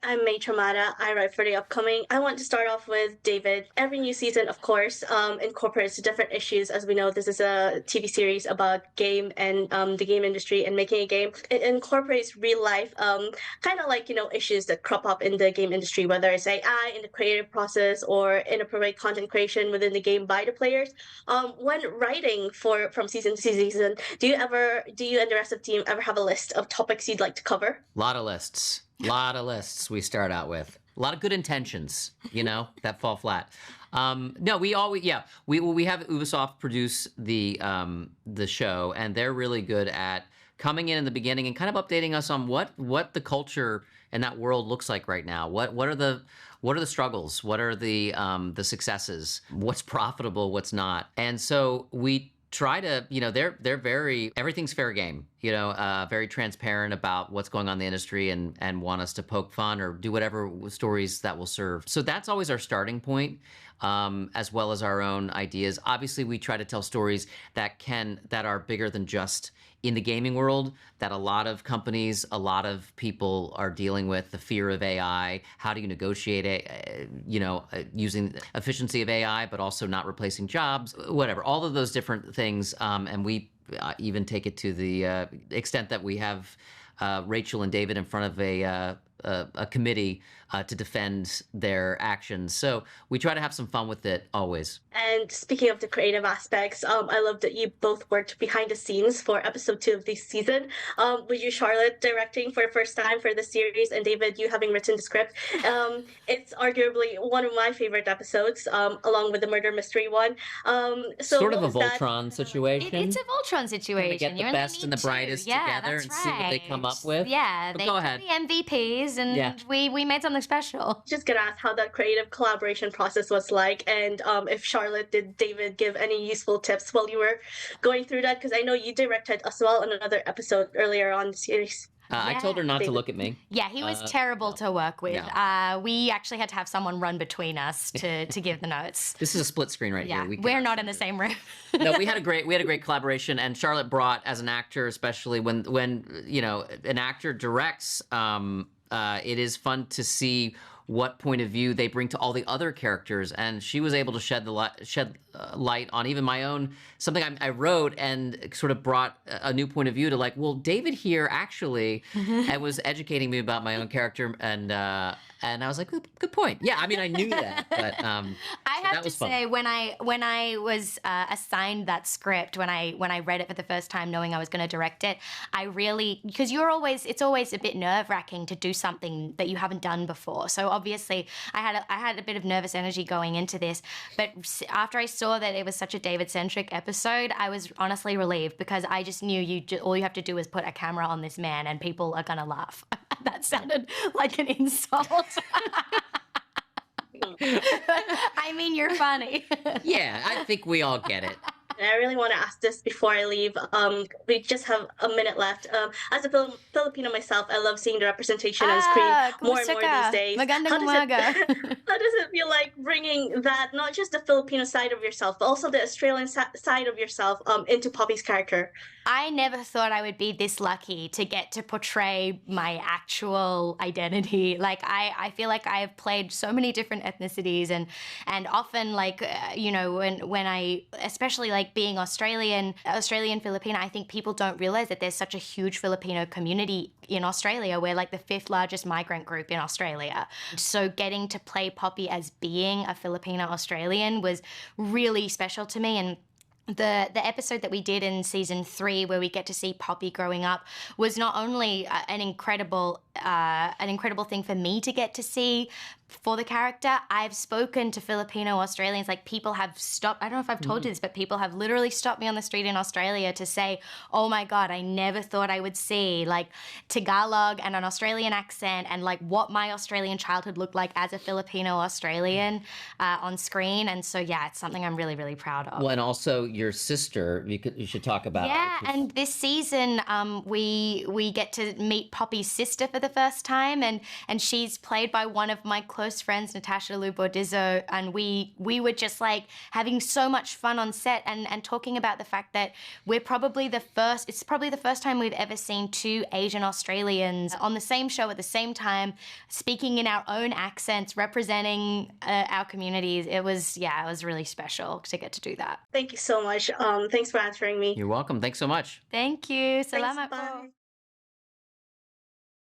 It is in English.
I'm May Tramada. I write for the upcoming. I want to start off with David. Every new season, of course, incorporates different issues. As we know, this is a TV series about game and the game industry and making a game. It incorporates real life, kind of like, issues that crop up in the game industry, whether it's AI in the creative process or inappropriate content creation within the game by the players. When writing from season to season, do you and the rest of the team ever have a list of topics you'd like to cover? A lot of lists we start out with. A lot of good intentions, that fall flat. No, we always, we have Ubisoft produce the show, and they're really good at coming in the beginning and kind of updating us on what the culture in that world looks like right now. What are the struggles? What are the successes? What's profitable? What's not? And so we try to, they're very, everything's fair game, very transparent about what's going on in the industry and want us to poke fun or do whatever stories that will serve. So that's always our starting point, as well as our own ideas. Obviously, we try to tell stories that are bigger than just in the gaming world, that a lot of companies, a lot of people are dealing with the fear of AI. How do you negotiate it, using efficiency of AI, but also not replacing jobs, whatever, all of those different things. And we even take it to the extent that we have Rachel and David in front of a committee to defend their actions. So we try to have some fun with it always. And speaking of the creative aspects, I love that you both worked behind the scenes for episode 2 of this season. With you, Charlotte, directing for the first time for the series, and David, you having written the script. It's arguably one of my favorite episodes, along with the murder mystery one. So sort of a Voltron situation. It's a Voltron situation. Get the best and the brightest together and see what they come up with. Yeah, they go ahead. The MVPs, and we made something special. Just gonna ask how that creative collaboration process was like, and if Charlotte, did David give any useful tips while you were going through that? Because I know you directed as well on another episode earlier on the series. I told her not to look at me. Yeah, he was terrible to work with. No. We actually had to have someone run between us to give the notes. This is a split screen right here. We're not in the same room. No, we had a great collaboration, and Charlotte brought, as an actor, especially when an actor directs, it is fun to see what point of view they bring to all the other characters, and she was able to shed light on even my own, something I wrote, and sort of brought a new point of view to, like, well, David here actually, and was educating me about my own character, and I was like, good point. Yeah, I mean, I knew that, but I have to say, when I was assigned that script, when I read it for the first time, knowing I was going to direct it, I really, because it's always a bit nerve-wracking to do something that you haven't done before. So obviously, I had a bit of nervous energy going into this, but after I saw that it was such a David-centric episode, I was honestly relieved, because I just knew all you have to do is put a camera on this man and people are gonna laugh. That sounded like an insult. I mean, you're funny. Yeah, I think we all get it. And I really want to ask this before I leave. We just have a minute left. As a Filipino myself, I love seeing the representation on screen more and more these days. Magandang umaga. How does it feel like bringing that, not just the Filipino side of yourself, but also the Australian side of yourself into Poppy's character? I never thought I would be this lucky to get to portray my actual identity. Like, I feel like I've played so many different ethnicities, and often, like, when I, especially like being Australian Filipino, I think people don't realize that there's such a huge Filipino community in Australia. We're like the 5th largest migrant group in Australia. So getting to play Poppy as being a Filipino Australian was really special to me. And the episode that we did in season 3, where we get to see Poppy growing up, was not only an incredible thing for me to get to see for the character. I've spoken to Filipino Australians, like, people have stopped, I don't know if I've told you this, but people have literally stopped me on the street in Australia to say, oh my God, I never thought I would see, like, Tagalog and an Australian accent, and like what my Australian childhood looked like as a Filipino Australian on screen. And so, yeah, it's something I'm really, really proud of. Well, and also, your sister. You should talk about. Yeah, and this season, we get to meet Poppy's sister for the first time, and she's played by one of my close friends, Natasha Lubordizzo, and we were just like having so much fun on set and talking about the fact that it's probably the first time we've ever seen two Asian Australians on the same show at the same time, speaking in our own accents, representing our communities. It was really special to get to do that. Thank you so much. Thanks for answering me. You're welcome. Thanks so much. Thank you. Thanks, Salamat bye. po.